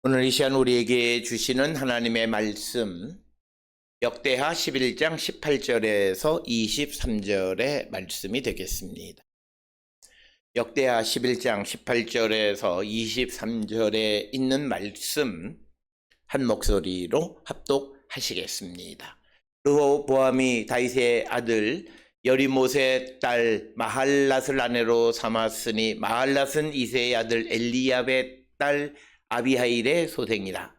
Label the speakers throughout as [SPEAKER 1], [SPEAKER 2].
[SPEAKER 1] 오늘 이 시간 우리에게 주시는 하나님의 말씀, 역대하 11장 18절에서 23절의 말씀이 되겠습니다. 역대하 11장 18절에서 23절에 있는 말씀 한 목소리로 합독하시겠습니다. 르호보암이 다윗의 아들 여리못의 딸 마할랏을 아내로 삼았으니 마할랏은 이새의 아들 엘리압의 딸 아비하일의 소생이라.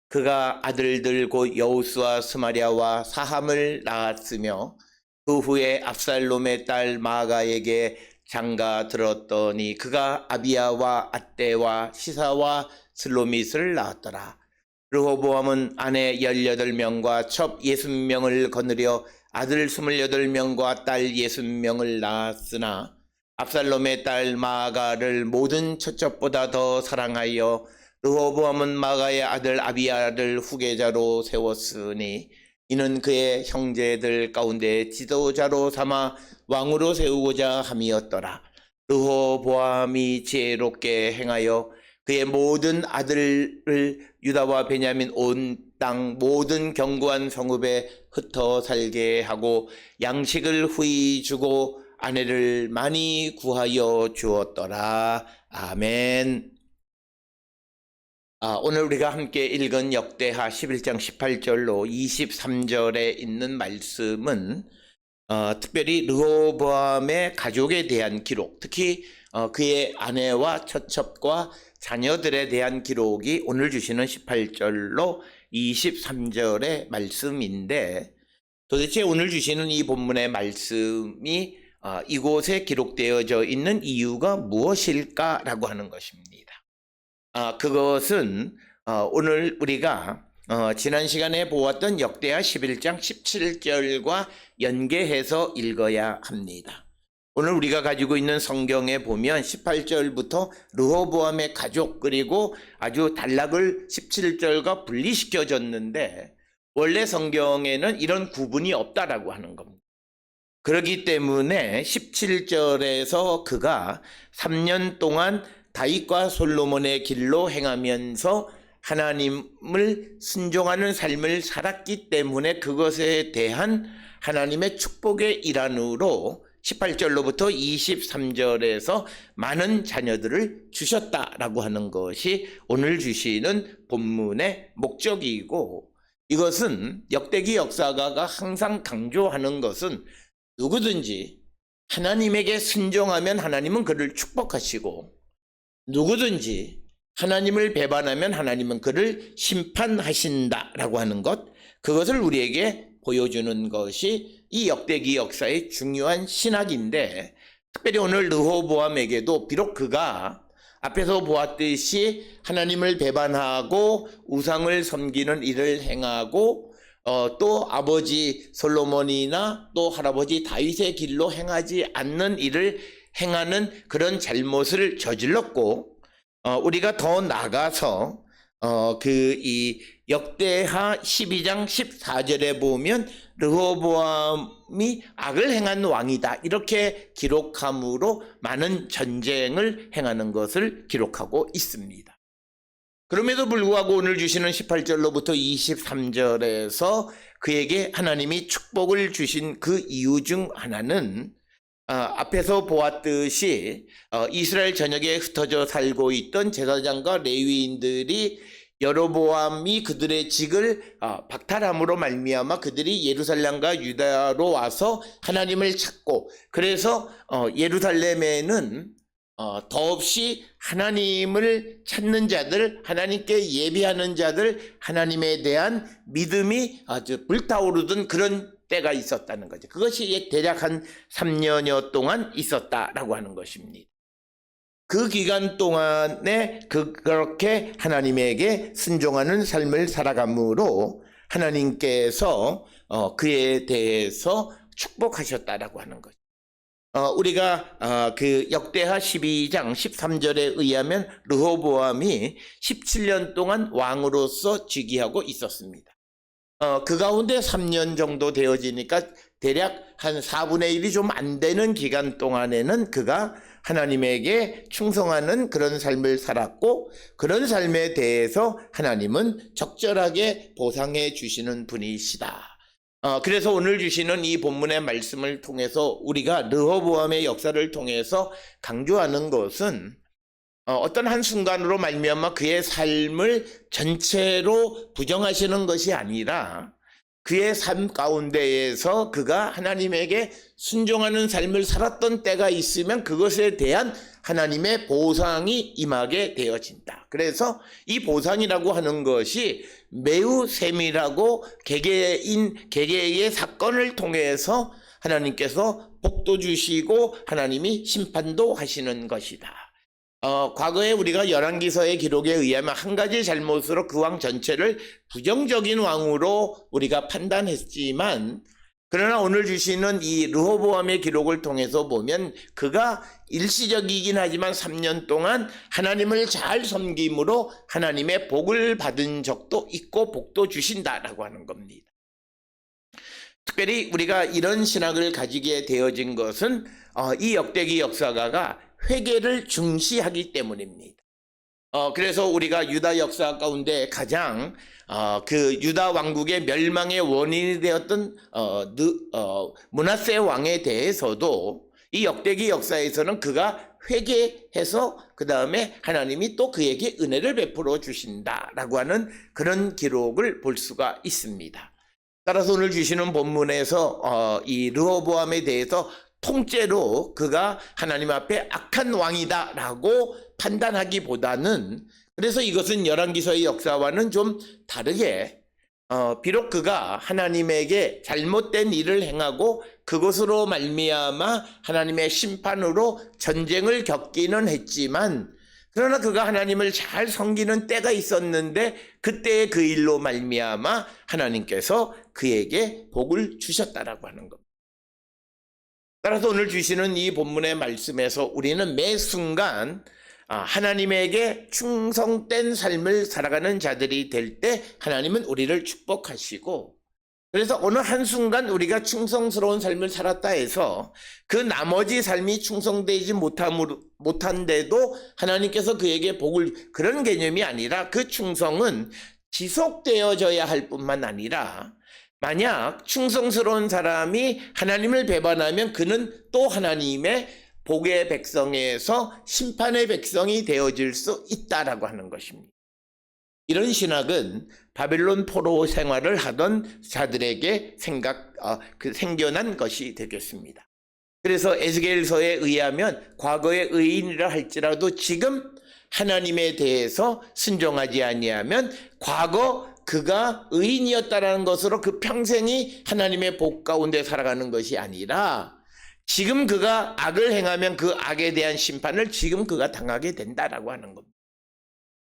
[SPEAKER 1] 그가 아들들 곧 여우스와 스마랴와 사함을 낳았으며 그 후에 압살롬의 딸 마아가에게 장가 들었더니 그가 아비야와 앗대와 시사와 슬로밋을 낳았더라. 르호보암은 아내 18명과 첩 60명을 거느려 아들 28명과 딸 60명을 낳았으나 압살롬의 딸 마아가를 모든 처첩보다 더 사랑하여 르호보암은 마아가의 아들 아비야를 후계자로 세웠으니 이는 그의 형제들 가운데 지도자로 삼아 왕으로 세우고자 함이었더라. 르호보암이 지혜롭게 행하여 그의 모든 아들을 유다와 베냐민 온 땅 모든 견고한 성읍에 흩어 살게 하고 양식을 후히 주고 아내를 많이 구하여 주었더라. 아멘. 오늘 우리가 함께 읽은 역대하 11장 18절로 23절에 있는 말씀은 특별히 르호보암의 가족에 대한 기록, 특히 그의 아내와 처첩과 자녀들에 대한 기록이 오늘 주시는 18절로 23절의 말씀인데, 도대체 오늘 주시는 이 본문의 말씀이 이곳에 기록되어져 있는 이유가 무엇일까라고 하는 것입니다. 그것은 오늘 우리가 지난 시간에 보았던 역대하 11장 17절과 연계해서 읽어야 합니다. 오늘 우리가 가지고 있는 성경에 보면 18절부터 르호보암의 가족 그리고 아주 단락을 17절과 분리시켜줬는데 원래 성경에는 이런 구분이 없다라고 하는 겁니다. 그렇기 때문에 17절에서 그가 3년 동안 다윗과 솔로몬의 길로 행하면서 하나님을 순종하는 삶을 살았기 때문에 그것에 대한 하나님의 축복의 일환으로 18절로부터 23절에서 많은 자녀들을 주셨다라고 하는 것이 오늘 주시는 본문의 목적이고, 이것은 역대기 역사가가 항상 강조하는 것은 누구든지 하나님에게 순종하면 하나님은 그를 축복하시고 누구든지 하나님을 배반하면 하나님은 그를 심판하신다라고 하는 것, 그것을 우리에게 보여주는 것이 이 역대기 역사의 중요한 신학인데, 특별히 오늘 르호보암에게도 비록 그가 앞에서 보았듯이 하나님을 배반하고 우상을 섬기는 일을 행하고 또 아버지 솔로몬이나 또 할아버지 다윗의 길로 행하지 않는 일을 행하는 그런 잘못을 저질렀고, 우리가 더 나가서 이 역대하 12장 14절에 보면 르호보암이 악을 행한 왕이다 이렇게 기록함으로 많은 전쟁을 행하는 것을 기록하고 있습니다. 그럼에도 불구하고 오늘 주시는 18절로부터 23절에서 그에게 하나님이 축복을 주신 그 이유 중 하나는 앞에서 보았듯이 이스라엘 전역에 흩어져 살고 있던 제사장과 레위인들이 여로보암이 그들의 직을 박탈함으로 말미암아 그들이 예루살렘과 유다로 와서 하나님을 찾고, 그래서 예루살렘에는 더없이 하나님을 찾는 자들, 하나님께 예배하는 자들, 하나님에 대한 믿음이 아주 불타오르던 그런 때가 있었다는 거죠. 그것이 대략 한 3년여 동안 있었다라고 하는 것입니다. 그 기간 동안에 그렇게 하나님에게 순종하는 삶을 살아감으로 하나님께서 그에 대해서 축복하셨다라고 하는 거죠. 우리가 그 역대하 12장 13절에 의하면 르호보암이 17년 동안 왕으로서 즉위하고 있었습니다. 그 가운데 3년 정도 되어지니까 대략 한 4분의 1이 좀 안 되는 기간 동안에는 그가 하나님에게 충성하는 그런 삶을 살았고 그런 삶에 대해서 하나님은 적절하게 보상해 주시는 분이시다. 그래서 오늘 주시는 이 본문의 말씀을 통해서 우리가 르호보암의 역사를 통해서 강조하는 것은 어떤 한순간으로 말미암아 그의 삶을 전체로 부정하시는 것이 아니라 그의 삶 가운데에서 그가 하나님에게 순종하는 삶을 살았던 때가 있으면 그것에 대한 하나님의 보상이 임하게 되어진다. 그래서 이 보상이라고 하는 것이 매우 세밀하고 개개의 사건을 통해서 하나님께서 복도 주시고 하나님이 심판도 하시는 것이다. 과거에 우리가 열왕기서의 기록에 의하면 한 가지 잘못으로 그 왕 전체를 부정적인 왕으로 우리가 판단했지만 그러나 오늘 주시는 이 르호보암의 기록을 통해서 보면 그가 일시적이긴 하지만 3년 동안 하나님을 잘 섬김으로 하나님의 복을 받은 적도 있고 복도 주신다라고 하는 겁니다. 특별히 우리가 이런 신학을 가지게 되어진 것은 이 역대기 역사가가 회개를 중시하기 때문입니다. 그래서 우리가 유다 역사 가운데 가장 그 유다 왕국의 멸망의 원인이 되었던 므낫세 왕에 대해서도 이 역대기 역사에서는 그가 회개해서 그 다음에 하나님이 또 그에게 은혜를 베풀어 주신다라고 하는 그런 기록을 볼 수가 있습니다. 따라서 오늘 주시는 본문에서 이 르호보암에 대해서 통째로 그가 하나님 앞에 악한 왕이다라고 판단하기보다는 그래서 이것은 열왕기서의 역사와는 좀 다르게 비록 그가 하나님에게 잘못된 일을 행하고 그것으로 말미암아 하나님의 심판으로 전쟁을 겪기는 했지만 그러나 그가 하나님을 잘 섬기는 때가 있었는데 그때의 그 일로 말미암아 하나님께서 그에게 복을 주셨다라고 하는 겁니다. 따라서 오늘 주시는 이 본문의 말씀에서 우리는 매 순간 하나님에게 충성된 삶을 살아가는 자들이 될 때 하나님은 우리를 축복하시고 그래서 어느 한순간 우리가 충성스러운 삶을 살았다 해서 그 나머지 삶이 충성되지 못한데도 하나님께서 그에게 복을 그런 개념이 아니라 그 충성은 지속되어져야 할 뿐만 아니라 만약 충성스러운 사람이 하나님을 배반하면 그는 또 하나님의 복의 백성에서 심판의 백성이 되어질 수 있다라고 하는 것입니다. 이런 신학은 바벨론 포로 생활을 하던 자들에게 생겨난 것이 되겠습니다. 그래서 에스겔서에 의하면 과거의 의인이라 할지라도 지금 하나님에 대해서 순종하지 아니하면 과거 그가 의인이었다라는 것으로 그 평생이 하나님의 복 가운데 살아가는 것이 아니라 지금 그가 악을 행하면 그 악에 대한 심판을 지금 그가 당하게 된다라고 하는 겁니다.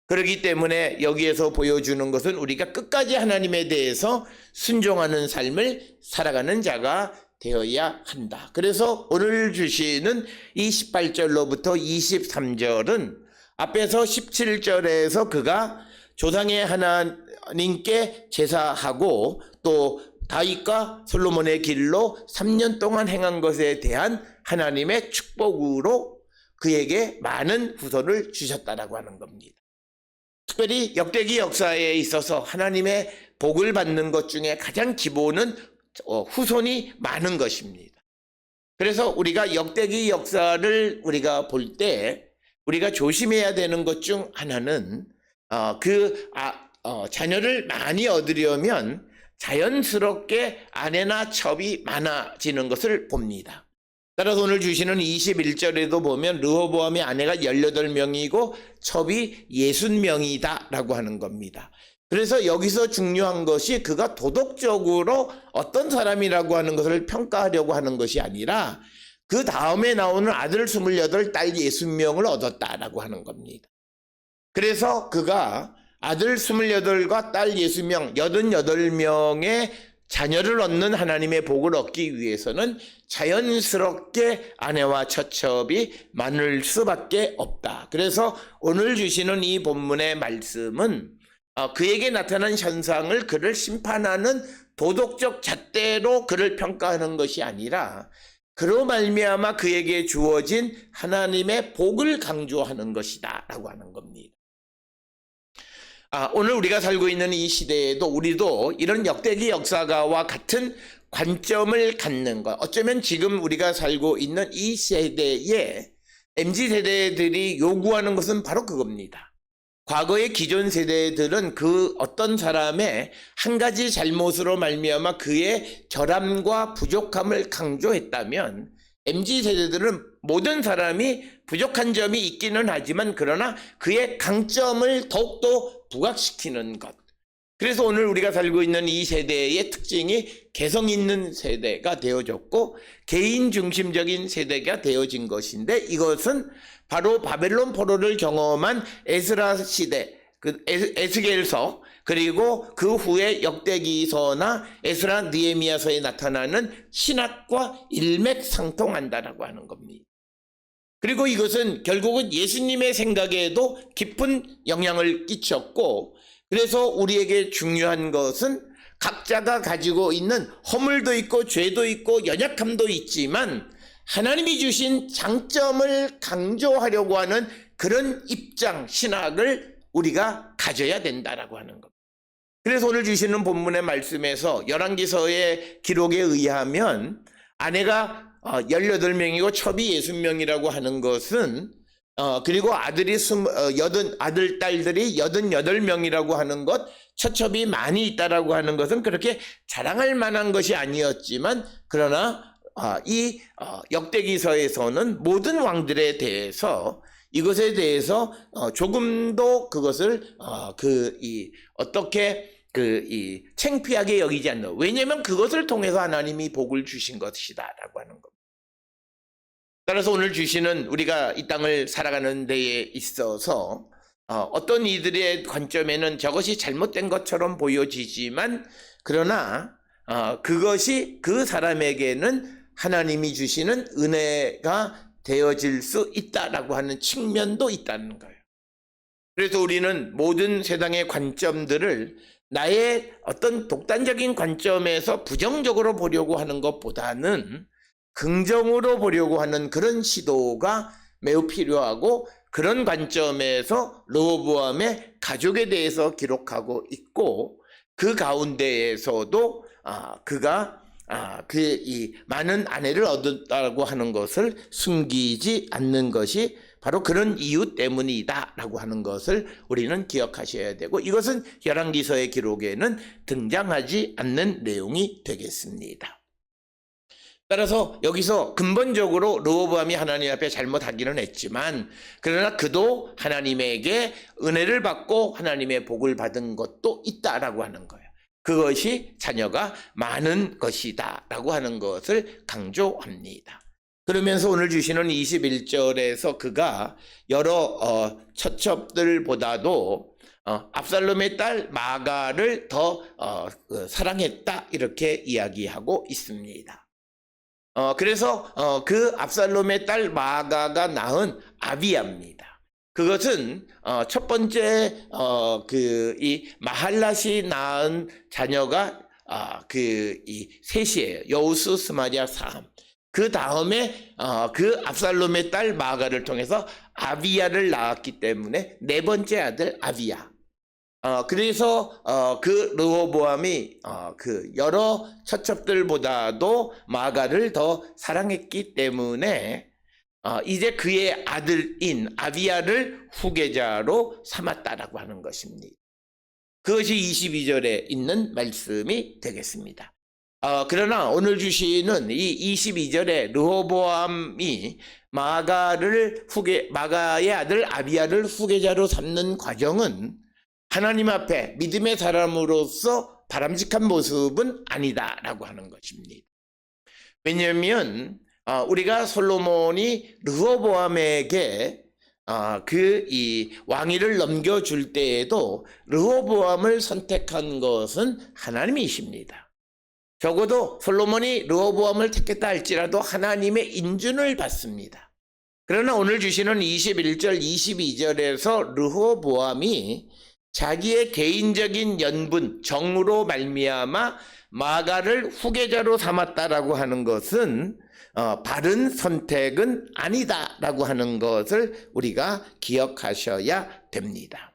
[SPEAKER 1] 그렇기 때문에 여기에서 보여주는 것은 우리가 끝까지 하나님에 대해서 순종하는 삶을 살아가는 자가 되어야 한다. 그래서 오늘 주시는 이 18절로부터 23절은 앞에서 17절에서 그가 조상의 하나님께 제사하고 또 다윗과 솔로몬의 길로 3년 동안 행한 것에 대한 하나님의 축복으로 그에게 많은 후손을 주셨다라고 하는 겁니다. 특별히 역대기 역사에 있어서 하나님의 복을 받는 것 중에 가장 기본은 후손이 많은 것입니다. 그래서 우리가 역대기 역사를 우리가 볼 때 우리가 조심해야 되는 것 중 하나는 자녀를 많이 얻으려면 자연스럽게 아내나 첩이 많아지는 것을 봅니다. 따라서 오늘 주시는 21절에도 보면 르호보암의 아내가 18명이고 첩이 60명이다 라고 하는 겁니다. 그래서 여기서 중요한 것이 그가 도덕적으로 어떤 사람이라고 하는 것을 평가하려고 하는 것이 아니라 그 다음에 나오는 아들 28, 딸 60명을 얻었다라고 하는 겁니다. 그래서 그가 아들 28과 딸 60명, 88명의 자녀를 얻는 하나님의 복을 얻기 위해서는 자연스럽게 아내와 처첩이 많을 수밖에 없다. 그래서 오늘 주시는 이 본문의 말씀은 그에게 나타난 현상을 그를 심판하는 도덕적 잣대로 그를 평가하는 것이 아니라 그로 말미암아 그에게 주어진 하나님의 복을 강조하는 것이다 라고 하는 겁니다. 오늘 우리가 살고 있는 이 시대에도 우리도 이런 역대기 역사가와 같은 관점을 갖는 것, 어쩌면 지금 우리가 살고 있는 이 세대에 MZ세대들이 요구하는 것은 바로 그겁니다. 과거의 기존 세대들은 그 어떤 사람의 한 가지 잘못으로 말미암아 그의 결함과 부족함을 강조했다면 MZ세대들은 모든 사람이 부족한 점이 있기는 하지만 그러나 그의 강점을 더욱더 부각시키는 것. 그래서 오늘 우리가 살고 있는 이 세대의 특징이 개성 있는 세대가 되어졌고 개인 중심적인 세대가 되어진 것인데, 이것은 바로 바벨론 포로를 경험한 에스라 시대, 에스겔서, 그리고 그 후에 역대기서나 에스라 느헤미야서에 나타나는 신학과 일맥상통한다라고 하는 겁니다. 그리고 이것은 결국은 예수님의 생각에도 깊은 영향을 끼쳤고, 그래서 우리에게 중요한 것은 각자가 가지고 있는 허물도 있고 죄도 있고 연약함도 있지만 하나님이 주신 장점을 강조하려고 하는 그런 입장, 신학을 우리가 가져야 된다라고 하는 겁니다. 그래서 오늘 주시는 본문의 말씀에서 열왕기서의 기록에 의하면 아내가 18명이고 첩이 60명이라고 하는 것은 그리고 아들, 딸들이 88명이라고 하는 것, 처첩이 많이 있다라고 하는 것은 그렇게 자랑할 만한 것이 아니었지만, 그러나 이 역대기서에서는 모든 왕들에 대해서 이것에 대해서 조금도 그것을 어떻게 창피하게 여기지 않는, 왜냐하면 그것을 통해서 하나님이 복을 주신 것이다라고 하는 겁니다. 따라서 오늘 주시는 우리가 이 땅을 살아가는 데에 있어서 어떤 이들의 관점에는 저것이 잘못된 것처럼 보여지지만, 그러나 그것이 그 사람에게는 하나님이 주시는 은혜가 되어질 수 있다라고 하는 측면도 있다는 거예요. 그래서 우리는 모든 세상의 관점들을 나의 어떤 독단적인 관점에서 부정적으로 보려고 하는 것보다는 긍정으로 보려고 하는 그런 시도가 매우 필요하고, 그런 관점에서 르호보암의 가족에 대해서 기록하고 있고, 그 가운데에서도 그가 이 많은 아내를 얻었다고 하는 것을 숨기지 않는 것이 바로 그런 이유 때문이다라고 하는 것을 우리는 기억하셔야 되고, 이것은 열왕기서의 기록에는 등장하지 않는 내용이 되겠습니다. 따라서 여기서 근본적으로 르호보암이 하나님 앞에 잘못하기는 했지만, 그러나 그도 하나님에게 은혜를 받고 하나님의 복을 받은 것도 있다라고 하는 거예요. 그것이 자녀가 많은 것이다 라고 하는 것을 강조합니다. 그러면서 오늘 주시는 21절에서 그가 여러 처첩들보다도 압살롬의 딸 마가를 더 사랑했다, 이렇게 이야기하고 있습니다. 그래서 그 압살롬의 딸 마가가 낳은 아비야입니다. 그것은 첫 번째 이 마할랏이 낳은 자녀가 이 셋이에요. 여우스, 스마리아, 사함. 그 다음에 그 압살롬의 딸 마가를 통해서 아비야를 낳았기 때문에 네 번째 아들 아비야. 그래서 그 르호보암이 그 여러 처첩들보다도 마가를 더 사랑했기 때문에 이제 그의 아들인 아비야를 후계자로 삼았다라고 하는 것입니다. 그것이 22절에 있는 말씀이 되겠습니다. 그러나 오늘 주시는 이 22절에 르호보암이 마가의 아들 아비야를 후계자로 삼는 과정은 하나님 앞에 믿음의 사람으로서 바람직한 모습은 아니다라고 하는 것입니다. 왜냐하면 우리가 솔로몬이 르호보암에게 이 왕위를 넘겨줄 때에도 르호보암을 선택한 것은 하나님이십니다. 적어도 솔로몬이 르호보암을 택했다 할지라도 하나님의 인준을 받습니다. 그러나 오늘 주시는 21절, 22절에서 르호보암이 자기의 개인적인 연분, 정으로 말미암아 마가를 후계자로 삼았다라고 하는 것은 바른 선택은 아니다라고 하는 것을 우리가 기억하셔야 됩니다.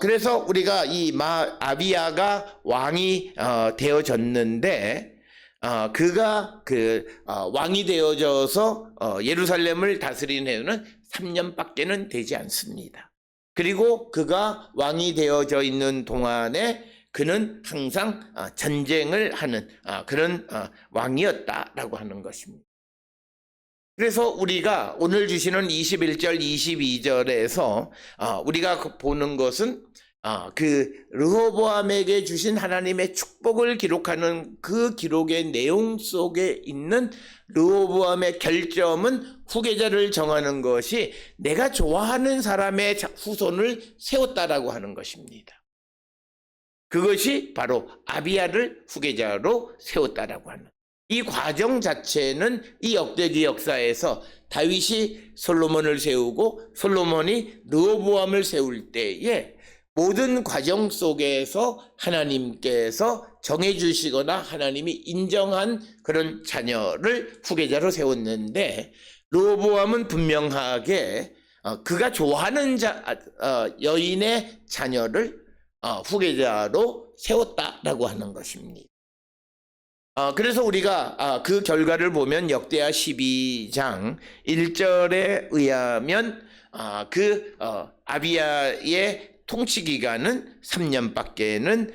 [SPEAKER 1] 그래서 우리가 이 아비야가 왕이 되어졌는데 그가 왕이 되어져서 예루살렘을 다스린 해는 3년밖에는 되지 않습니다. 그리고 그가 왕이 되어져 있는 동안에 그는 항상 전쟁을 하는 그런 왕이었다라고 하는 것입니다. 그래서 우리가 오늘 주시는 21절, 22절에서 우리가 보는 것은 그 르호보암에게 주신 하나님의 축복을 기록하는 그 기록의 내용 속에 있는 르호보암의 결점은 후계자를 정하는 것이 내가 좋아하는 사람의 후손을 세웠다라고 하는 것입니다. 그것이 바로 아비야를 후계자로 세웠다라고 하는 이 과정 자체는 이 역대기 역사에서 다윗이 솔로몬을 세우고 솔로몬이 르호보암을 세울 때에 모든 과정 속에서 하나님께서 정해주시거나 하나님이 인정한 그런 자녀를 후계자로 세웠는데 르호보암은 분명하게 그가 좋아하는 여인의 자녀를 후계자로 세웠다라고 하는 것입니다. 그래서 우리가 그 결과를 보면 역대하 12장 1절에 의하면 아비야의 통치 기간은 3년밖에는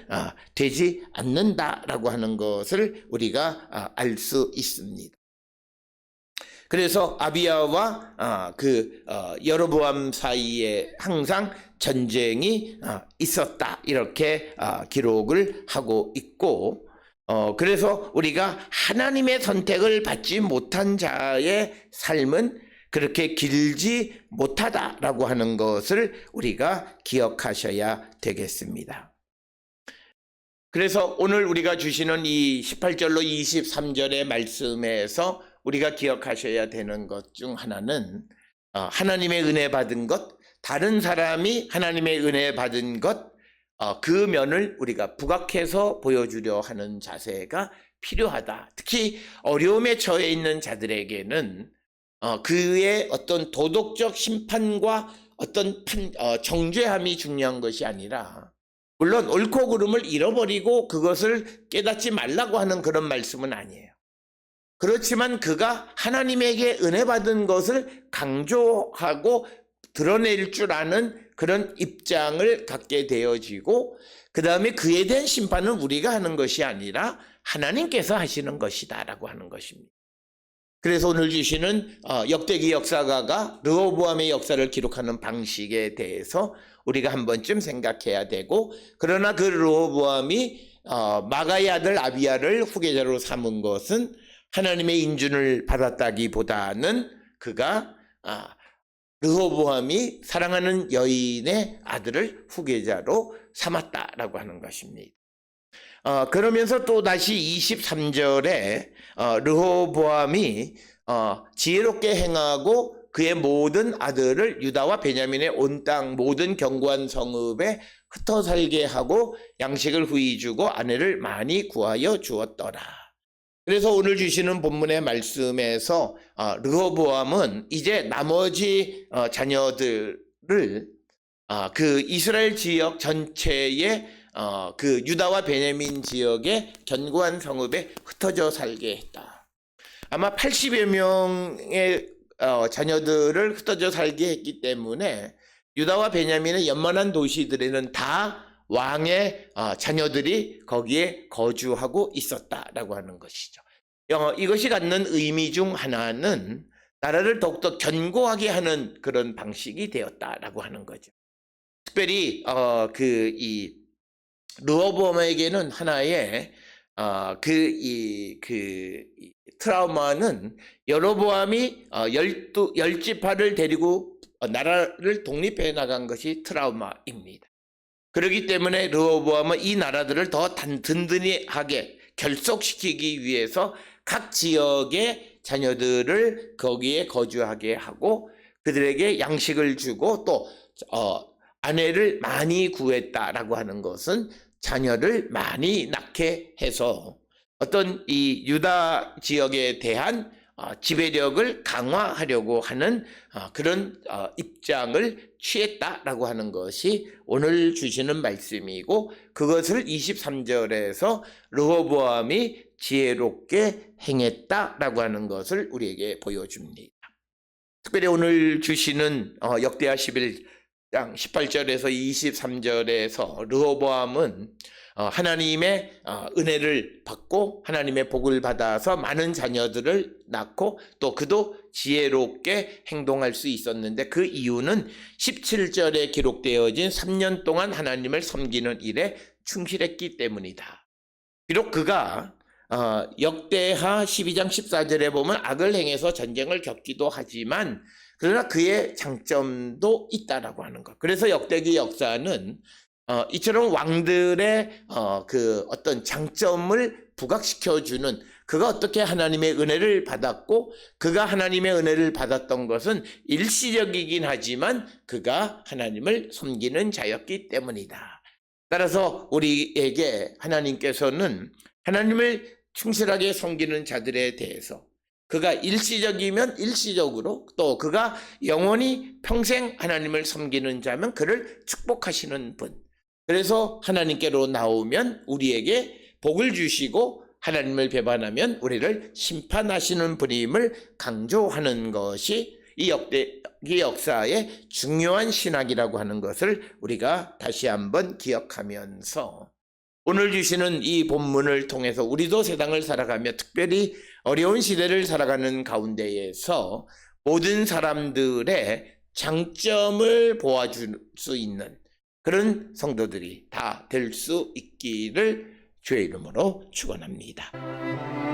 [SPEAKER 1] 되지 않는다라고 하는 것을 우리가 알 수 있습니다. 그래서 아비야와 여로보암 사이에 항상 전쟁이 있었다 이렇게 기록을 하고 있고 그래서 우리가 하나님의 선택을 받지 못한 자의 삶은 그렇게 길지 못하다라고 하는 것을 우리가 기억하셔야 되겠습니다. 그래서 오늘 우리가 주시는 이 18절로 23절의 말씀에서 우리가 기억하셔야 되는 것 중 하나는 하나님의 은혜 받은 것, 다른 사람이 하나님의 은혜 받은 것, 그 면을 우리가 부각해서 보여주려 하는 자세가 필요하다. 특히 어려움에 처해 있는 자들에게는 그의 어떤 도덕적 심판과 어떤 정죄함이 중요한 것이 아니라 물론 옳고 그름을 잃어버리고 그것을 깨닫지 말라고 하는 그런 말씀은 아니에요. 그렇지만 그가 하나님에게 은혜 받은 것을 강조하고 드러낼 줄 아는 그런 입장을 갖게 되어지고 그 다음에 그에 대한 심판은 우리가 하는 것이 아니라 하나님께서 하시는 것이다 라고 하는 것입니다. 그래서 오늘 주시는 역대기 역사가가 르호보암의 역사를 기록하는 방식에 대해서 우리가 한 번쯤 생각해야 되고 그러나 그 르호보암이 마가의 아들 아비야를 후계자로 삼은 것은 하나님의 인준을 받았다기보다는 그가 르호보암이 사랑하는 여인의 아들을 후계자로 삼았다라고 하는 것입니다. 그러면서 또 다시 23절에 르호보암이 지혜롭게 행하고 그의 모든 아들을 유다와 베냐민의 온 땅 모든 견고한 성읍에 흩어 살게 하고 양식을 후히 주고 아내를 많이 구하여 주었더라. 그래서 오늘 주시는 본문의 말씀에서 르호보암은 이제 나머지 자녀들을 그 이스라엘 지역 전체의 그 유다와 베냐민 지역의 견고한 성읍에 흩어져 살게 했다. 아마 80여 명의 자녀들을 흩어져 살게 했기 때문에 유다와 베냐민의 연만한 도시들에는 다 왕의 자녀들이 거기에 거주하고 있었다라고 하는 것이죠. 이것이 갖는 의미 중 하나는 나라를 더욱더 견고하게 하는 그런 방식이 되었다라고 하는 거죠. 특별히 이 르호보암에게는 하나의 트라우마는 여로보암이 10지파를 데리고 나라를 독립해 나간 것이 트라우마입니다. 그렇기 때문에 르호보암은 이 나라들을 더 든든하게 결속시키기 위해서 각 지역의 자녀들을 거기에 거주하게 하고 그들에게 양식을 주고 또 아내를 많이 구했다라고 하는 것은 자녀를 많이 낳게 해서 어떤 이 유다 지역에 대한 지배력을 강화하려고 하는 그런 입장을 취했다라고 하는 것이 오늘 주시는 말씀이고, 그것을 23절에서 르호보암이 지혜롭게 행했다라고 하는 것을 우리에게 보여줍니다. 특별히 오늘 주시는 역대하 11장 18절에서 23절에서 르호보암은 하나님의 은혜를 받고 하나님의 복을 받아서 많은 자녀들을 낳고 또 그도 지혜롭게 행동할 수 있었는데, 그 이유는 17절에 기록되어진 3년 동안 하나님을 섬기는 일에 충실했기 때문이다. 비록 그가 역대하 12장 14절에 보면 악을 행해서 전쟁을 겪기도 하지만 그러나 그의 장점도 있다라고 하는 것. 그래서 역대기 역사는 이처럼 왕들의 그 어떤 장점을 부각시켜주는, 그가 어떻게 하나님의 은혜를 받았고 그가 하나님의 은혜를 받았던 것은 일시적이긴 하지만 그가 하나님을 섬기는 자였기 때문이다. 따라서 우리에게 하나님께서는 하나님을 충실하게 섬기는 자들에 대해서 그가 일시적이면 일시적으로, 또 그가 영원히 평생 하나님을 섬기는 자면 그를 축복하시는 분, 그래서 하나님께로 나오면 우리에게 복을 주시고 하나님을 배반하면 우리를 심판하시는 분임을 강조하는 것이 이 역대기 역사의 중요한 신학이라고 하는 것을 우리가 다시 한번 기억하면서, 오늘 주시는 이 본문을 통해서 우리도 세상을 살아가며 특별히 어려운 시대를 살아가는 가운데에서 모든 사람들의 장점을 보아줄 수 있는 그런 성도들이 다 될 수 있기를 주의 이름으로 축원합니다.